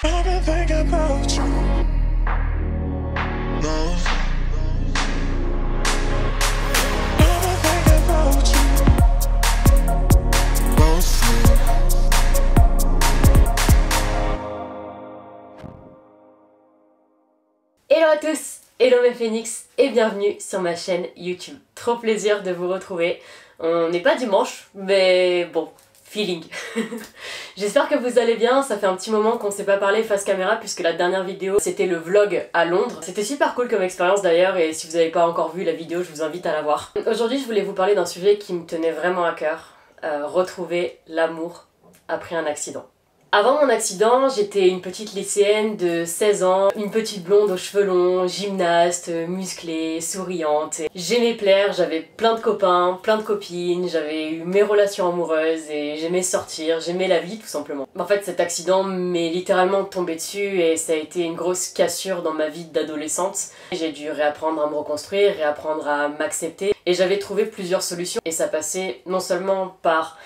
I've been thinking about you. No. I've been thinking about you. Mostly. Hello à tous, hello mes phoenix et bienvenue sur ma chaîne YouTube. Trop plaisir de vous retrouver. On n'est pas dimanche, mais bon, feeling. J'espère que vous allez bien, ça fait un petit moment qu'on ne s'est pas parlé face caméra puisque la dernière vidéo c'était le vlog à Londres. C'était super cool comme expérience d'ailleurs et si vous n'avez pas encore vu la vidéo, je vous invite à la voir. Aujourd'hui je voulais vous parler d'un sujet qui me tenait vraiment à cœur, retrouver l'amour après un accident. Avant mon accident, j'étais une petite lycéenne de 16 ans, une petite blonde aux cheveux longs, gymnaste, musclée, souriante. J'aimais plaire, j'avais plein de copains, plein de copines, j'avais eu mes relations amoureuses et j'aimais sortir, j'aimais la vie tout simplement. En fait, cet accident m'est littéralement tombé dessus et ça a été une grosse cassure dans ma vie d'adolescente. J'ai dû réapprendre à me reconstruire, réapprendre à m'accepter et j'avais trouvé plusieurs solutions et ça passait non seulement par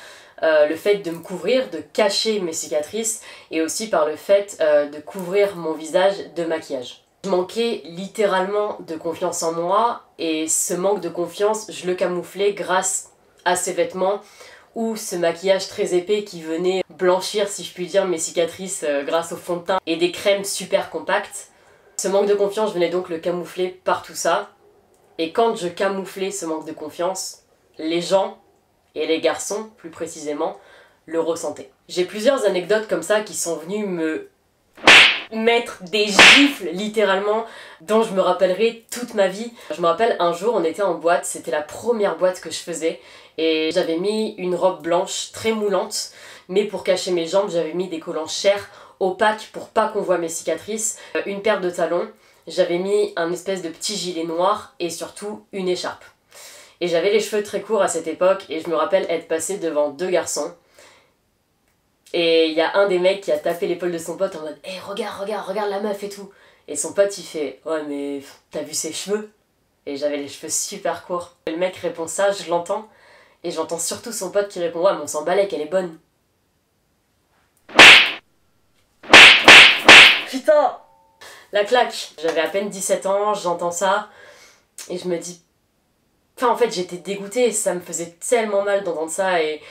le fait de me couvrir, de cacher mes cicatrices et aussi par le fait de couvrir mon visage de maquillage. Je manquais littéralement de confiance en moi et ce manque de confiance, je le camouflais grâce à ces vêtements ou ce maquillage très épais qui venait blanchir, si je puis dire, mes cicatrices grâce au fond de teint et des crèmes super compactes. Ce manque de confiance, je venais donc le camoufler par tout ça. Et quand je camouflais ce manque de confiance, les gens et les garçons, plus précisément, le ressentaient. J'ai plusieurs anecdotes comme ça qui sont venues me mettre des gifles, littéralement, dont je me rappellerai toute ma vie. Je me rappelle un jour, on était en boîte, c'était la première boîte que je faisais, et j'avais mis une robe blanche très moulante, mais pour cacher mes jambes, j'avais mis des collants chers, opaques, pour pas qu'on voit mes cicatrices, une paire de talons, j'avais mis un espèce de petit gilet noir, et surtout une écharpe. Et j'avais les cheveux très courts à cette époque et je me rappelle être passée devant deux garçons. Et il y a un des mecs qui a tapé l'épaule de son pote en mode « Hey, regarde la meuf et tout !» Et son pote il fait « Ouais mais t'as vu ses cheveux ?» Et j'avais les cheveux super courts. Et le mec répond ça, je l'entends. Et j'entends surtout son pote qui répond « Ouais mais on s'en balait qu'elle est bonne !» Putain! La claque. J'avais à peine 17 ans, j'entends ça. Et je me dis... Enfin en fait j'étais dégoûtée, ça me faisait tellement mal d'entendre ça et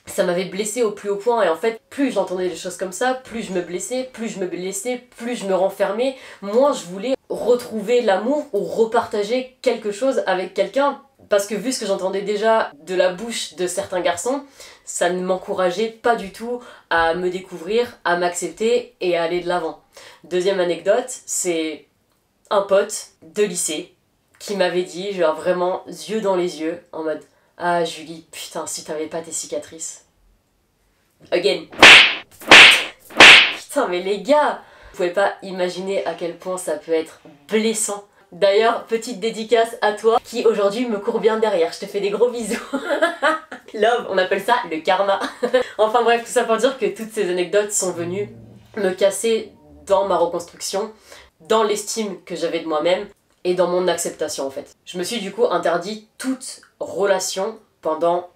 ça m'avait blessée au plus haut point et en fait plus j'entendais des choses comme ça, plus je me blessais, plus je me renfermais, moins je voulais retrouver l'amour ou repartager quelque chose avec quelqu'un parce que vu ce que j'entendais déjà de la bouche de certains garçons, ça ne m'encourageait pas du tout à me découvrir, à m'accepter et à aller de l'avant. Deuxième anecdote, c'est un pote de lycée qui m'avait dit, genre vraiment yeux dans les yeux, en mode « Ah Julie, putain, si t'avais pas tes cicatrices. » Again. Putain mais les gars, vous pouvez pas imaginer à quel point ça peut être blessant. D'ailleurs, petite dédicace à toi qui aujourd'hui me court bien derrière, je te fais des gros bisous. Love, on appelle ça le karma. Enfin bref, tout ça pour dire que toutes ces anecdotes sont venues me casser dans ma reconstruction, dans l'estime que j'avais de moi-même, et dans mon acceptation en fait. Je me suis du coup interdit toute relation pendant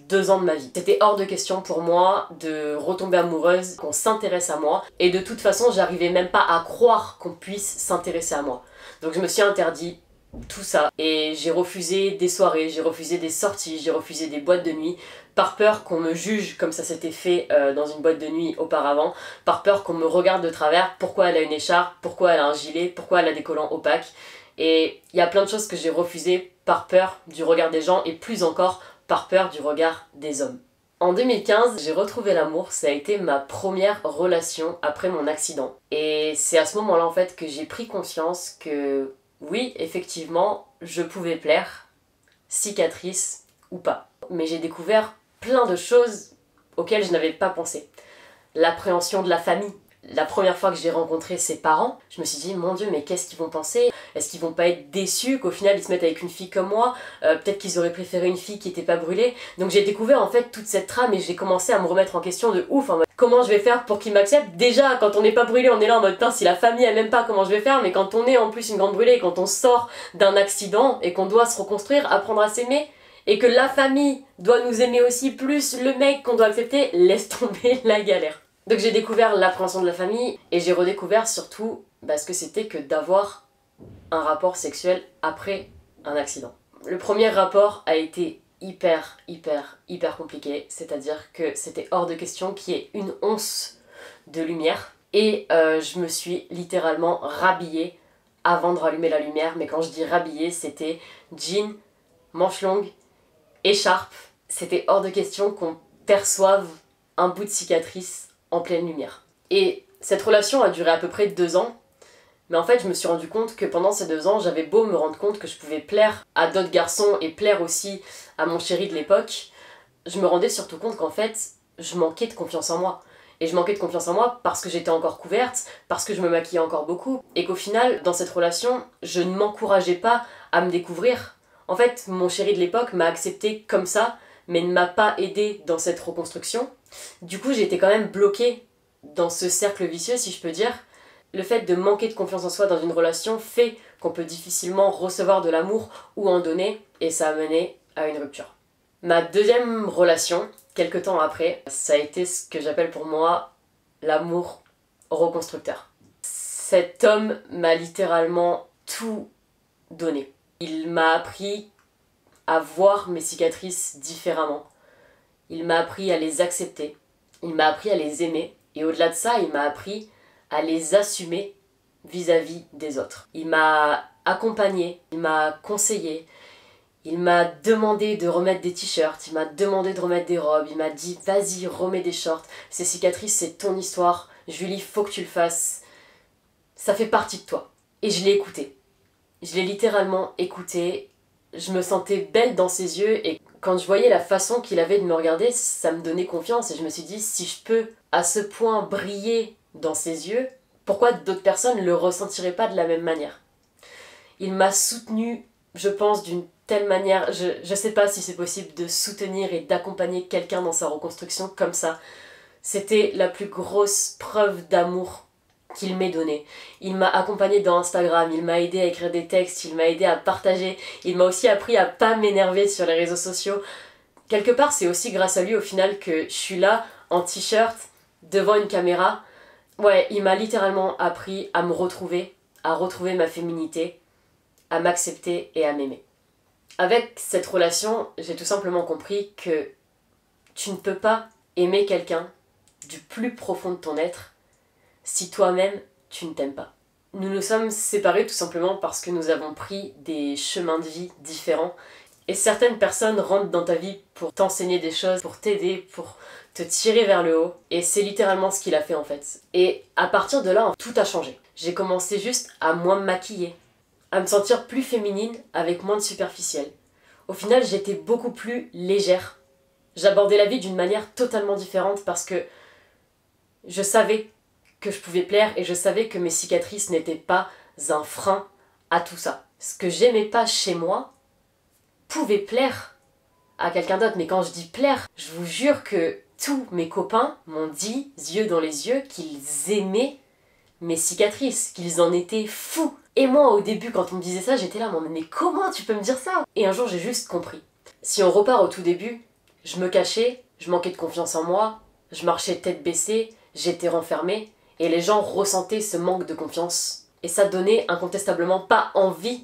2 ans de ma vie. C'était hors de question pour moi de retomber amoureuse, qu'on s'intéresse à moi, et de toute façon j'arrivais même pas à croire qu'on puisse s'intéresser à moi. Donc je me suis interdit tout ça, et j'ai refusé des soirées, j'ai refusé des sorties, j'ai refusé des boîtes de nuit, par peur qu'on me juge comme ça s'était fait dans une boîte de nuit auparavant, par peur qu'on me regarde de travers, pourquoi elle a une écharpe, pourquoi elle a un gilet, pourquoi elle a des collants opaques. Et il y a plein de choses que j'ai refusées par peur du regard des gens et plus encore par peur du regard des hommes. En 2015, j'ai retrouvé l'amour, ça a été ma première relation après mon accident. Et c'est à ce moment-là en fait que j'ai pris conscience que oui, effectivement, je pouvais plaire, cicatrice ou pas. Mais j'ai découvert plein de choses auxquelles je n'avais pas pensé. L'appréhension de la famille. La première fois que j'ai rencontré ses parents, je me suis dit mon Dieu mais qu'est-ce qu'ils vont penser? Est-ce qu'ils vont pas être déçus qu'au final ils se mettent avec une fille comme moi? Peut-être qu'ils auraient préféré une fille qui était pas brûlée. Donc j'ai découvert en fait toute cette trame et j'ai commencé à me remettre en question de ouf en mode comment je vais faire pour qu'ils m'acceptent? Déjà quand on n'est pas brûlé on est là en mode putain si la famille elle m'aime pas comment je vais faire? Mais quand on est en plus une grande brûlée et quand on sort d'un accident et qu'on doit se reconstruire, apprendre à s'aimer et que la famille doit nous aimer aussi plus le mec qu'on doit accepter, laisse tomber la galère. Donc j'ai découvert l'appréhension de la famille et j'ai redécouvert surtout ce que c'était que d'avoir un rapport sexuel après un accident. Le premier rapport a été hyper compliqué, c'est-à-dire que c'était hors de question qu'il y ait une once de lumière et je me suis littéralement rhabillée avant de rallumer la lumière, mais quand je dis rhabillée, c'était jean, manches longues, écharpe. C'était hors de question qu'on perçoive un bout de cicatrice en pleine lumière. Et cette relation a duré à peu près 2 ans, mais en fait je me suis rendu compte que pendant ces 2 ans, j'avais beau me rendre compte que je pouvais plaire à d'autres garçons et plaire aussi à mon chéri de l'époque, je me rendais surtout compte qu'en fait, je manquais de confiance en moi. Et je manquais de confiance en moi parce que j'étais encore couverte, parce que je me maquillais encore beaucoup, et qu'au final, dans cette relation, je ne m'encourageais pas à me découvrir. En fait, mon chéri de l'époque m'a acceptée comme ça, mais ne m'a pas aidée dans cette reconstruction. Du coup, j'étais quand même bloquée dans ce cercle vicieux, si je peux dire. Le fait de manquer de confiance en soi dans une relation fait qu'on peut difficilement recevoir de l'amour ou en donner, et ça a mené à une rupture. Ma deuxième relation, quelques temps après, ça a été ce que j'appelle pour moi l'amour reconstructeur. Cet homme m'a littéralement tout donné. Il m'a appris à voir mes cicatrices différemment. Il m'a appris à les accepter. Il m'a appris à les aimer. Et au-delà de ça, il m'a appris à les assumer vis-à-vis des autres. Il m'a accompagné, il m'a conseillé. Il m'a demandé de remettre des t-shirts, il m'a demandé de remettre des robes, il m'a dit vas-y remets des shorts, ces cicatrices c'est ton histoire, Julie faut que tu le fasses, ça fait partie de toi. Et je l'ai écouté, je l'ai littéralement écouté, je me sentais belle dans ses yeux et quand je voyais la façon qu'il avait de me regarder, ça me donnait confiance et je me suis dit si je peux à ce point briller dans ses yeux, pourquoi d'autres personnes ne le ressentiraient pas de la même manière. Il m'a soutenue, je pense, d'une telle manière, je sais pas si c'est possible de soutenir et d'accompagner quelqu'un dans sa reconstruction comme ça. C'était la plus grosse preuve d'amour qu'il m'ait donnée. Il m'a accompagné dans Instagram, il m'a aidé à écrire des textes, il m'a aidé à partager, il m'a aussi appris à pas m'énerver sur les réseaux sociaux. Quelque part, c'est aussi grâce à lui au final que je suis là, en t-shirt, devant une caméra. Ouais, il m'a littéralement appris à me retrouver, à retrouver ma féminité, à m'accepter et à m'aimer. Avec cette relation, j'ai tout simplement compris que tu ne peux pas aimer quelqu'un du plus profond de ton être si toi-même tu ne t'aimes pas. Nous nous sommes séparés tout simplement parce que nous avons pris des chemins de vie différents et certaines personnes rentrent dans ta vie pour t'enseigner des choses, pour t'aider, pour te tirer vers le haut et c'est littéralement ce qu'il a fait en fait. Et à partir de là, tout a changé. J'ai commencé juste à moins me maquiller, à me sentir plus féminine avec moins de superficiel. Au final, j'étais beaucoup plus légère. J'abordais la vie d'une manière totalement différente parce que je savais que je pouvais plaire et je savais que mes cicatrices n'étaient pas un frein à tout ça. Ce que j'aimais pas chez moi pouvait plaire à quelqu'un d'autre. Mais quand je dis plaire, je vous jure que tous mes copains m'ont dit, yeux dans les yeux, qu'ils aimaient mes cicatrices, qu'ils en étaient fous. Et moi au début quand on me disait ça, j'étais là, mais comment tu peux me dire ça? Et un jour j'ai juste compris. Si on repart au tout début, je me cachais, je manquais de confiance en moi, je marchais tête baissée, j'étais renfermée, et les gens ressentaient ce manque de confiance. Et ça donnait incontestablement pas envie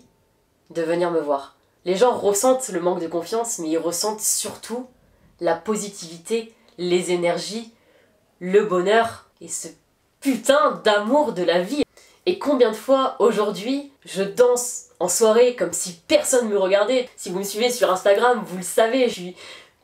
de venir me voir. Les gens ressentent le manque de confiance, mais ils ressentent surtout la positivité, les énergies, le bonheur, et ce putain d'amour de la vie. Et combien de fois aujourd'hui je danse en soirée comme si personne me regardait. Si vous me suivez sur Instagram, vous le savez, je suis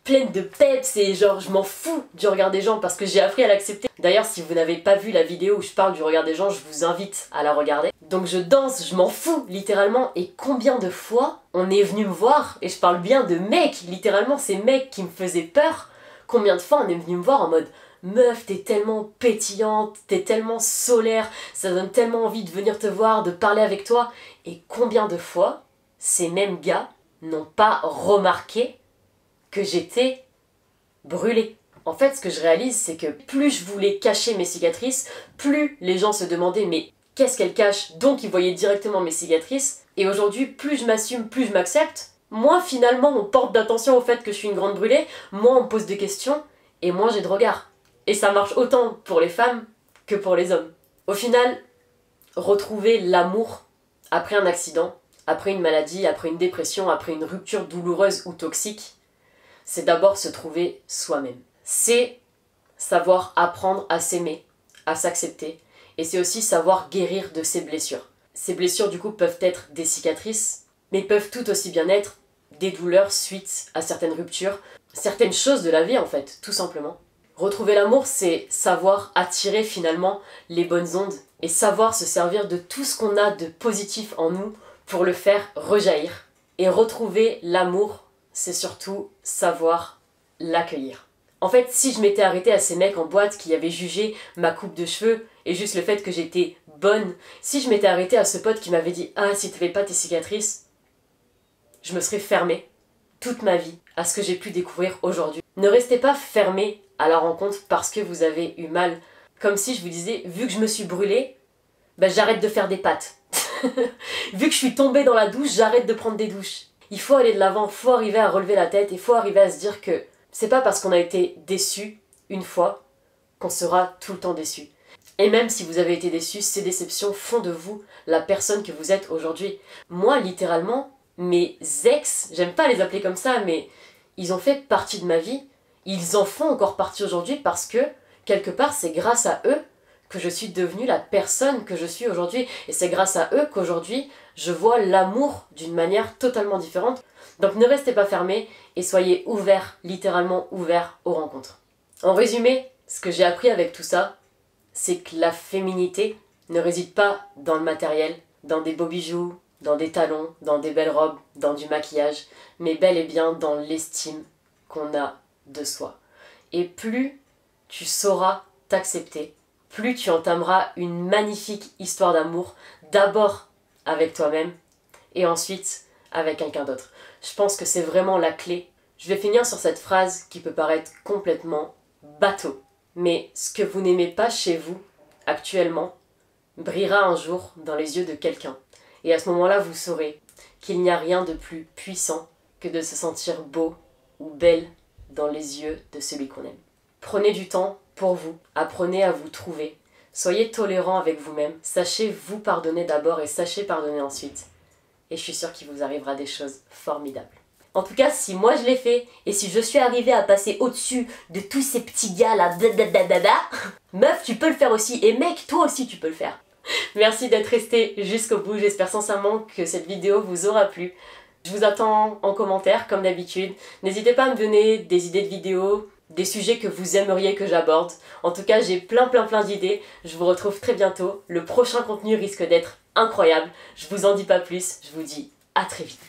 pleine de peps et genre je m'en fous du regard des gens parce que j'ai appris à l'accepter. D'ailleurs, si vous n'avez pas vu la vidéo où je parle du regard des gens, je vous invite à la regarder. Donc je danse, je m'en fous littéralement. Et combien de fois on est venu me voir, et je parle bien de mecs, littéralement ces mecs qui me faisaient peur, combien de fois on est venu me voir en mode meuf, t'es tellement pétillante, t'es tellement solaire, ça donne tellement envie de venir te voir, de parler avec toi. Et combien de fois ces mêmes gars n'ont pas remarqué que j'étais brûlée. En fait, ce que je réalise, c'est que plus je voulais cacher mes cicatrices, plus les gens se demandaient mais qu'est-ce qu'elle cache? Donc ils voyaient directement mes cicatrices. Et aujourd'hui, plus je m'assume, plus je m'accepte, moins finalement on porte d'attention au fait que je suis une grande brûlée, moins on me pose des questions, et moins j'ai de regard. Et ça marche autant pour les femmes que pour les hommes. Au final, retrouver l'amour après un accident, après une maladie, après une dépression, après une rupture douloureuse ou toxique, c'est d'abord se trouver soi-même. C'est savoir apprendre à s'aimer, à s'accepter, et c'est aussi savoir guérir de ses blessures. Ces blessures du coup peuvent être des cicatrices, mais peuvent tout aussi bien être des douleurs suite à certaines ruptures, certaines choses de la vie en fait, tout simplement. Retrouver l'amour, c'est savoir attirer finalement les bonnes ondes et savoir se servir de tout ce qu'on a de positif en nous pour le faire rejaillir. Et retrouver l'amour, c'est surtout savoir l'accueillir. En fait, si je m'étais arrêtée à ces mecs en boîte qui avaient jugé ma coupe de cheveux et juste le fait que j'étais bonne, si je m'étais arrêtée à ce pote qui m'avait dit « Ah, si t'avais pas tes cicatrices », je me serais fermée toute ma vie à ce que j'ai pu découvrir aujourd'hui. Ne restez pas fermés à la rencontre parce que vous avez eu mal. Comme si je vous disais, vu que je me suis brûlée, bah j'arrête de faire des pâtes. Vu que je suis tombée dans la douche, j'arrête de prendre des douches. Il faut aller de l'avant, il faut arriver à relever la tête, il faut arriver à se dire que c'est pas parce qu'on a été déçu une fois qu'on sera tout le temps déçu. Et même si vous avez été déçu, ces déceptions font de vous la personne que vous êtes aujourd'hui. Moi, littéralement, mes ex, j'aime pas les appeler comme ça, mais ils ont fait partie de ma vie. Ils en font encore partie aujourd'hui parce que, quelque part, c'est grâce à eux que je suis devenue la personne que je suis aujourd'hui. Et c'est grâce à eux qu'aujourd'hui, je vois l'amour d'une manière totalement différente. Donc ne restez pas fermés et soyez ouverts, littéralement ouverts aux rencontres. En résumé, ce que j'ai appris avec tout ça, c'est que la féminité ne réside pas dans le matériel, dans des beaux bijoux, dans des talons, dans des belles robes, dans du maquillage, mais bel et bien dans l'estime qu'on a de soi. Et plus tu sauras t'accepter, plus tu entameras une magnifique histoire d'amour, d'abord avec toi-même et ensuite avec quelqu'un d'autre. Je pense que c'est vraiment la clé. Je vais finir sur cette phrase qui peut paraître complètement bateau. Mais ce que vous n'aimez pas chez vous, actuellement, brillera un jour dans les yeux de quelqu'un. Et à ce moment-là, vous saurez qu'il n'y a rien de plus puissant que de se sentir beau ou belle dans les yeux de celui qu'on aime. Prenez du temps pour vous, apprenez à vous trouver, soyez tolérant avec vous-même, sachez vous pardonner d'abord et sachez pardonner ensuite. Et je suis sûre qu'il vous arrivera des choses formidables. En tout cas, si moi je l'ai fait, et si je suis arrivée à passer au-dessus de tous ces petits gars là, meuf, tu peux le faire aussi, et mec, toi aussi tu peux le faire. Merci d'être resté jusqu'au bout, j'espère sincèrement que cette vidéo vous aura plu. Je vous attends en commentaire comme d'habitude. N'hésitez pas à me donner des idées de vidéos, des sujets que vous aimeriez que j'aborde. En tout cas, j'ai plein d'idées. Je vous retrouve très bientôt. Le prochain contenu risque d'être incroyable. Je vous en dis pas plus, je vous dis à très vite.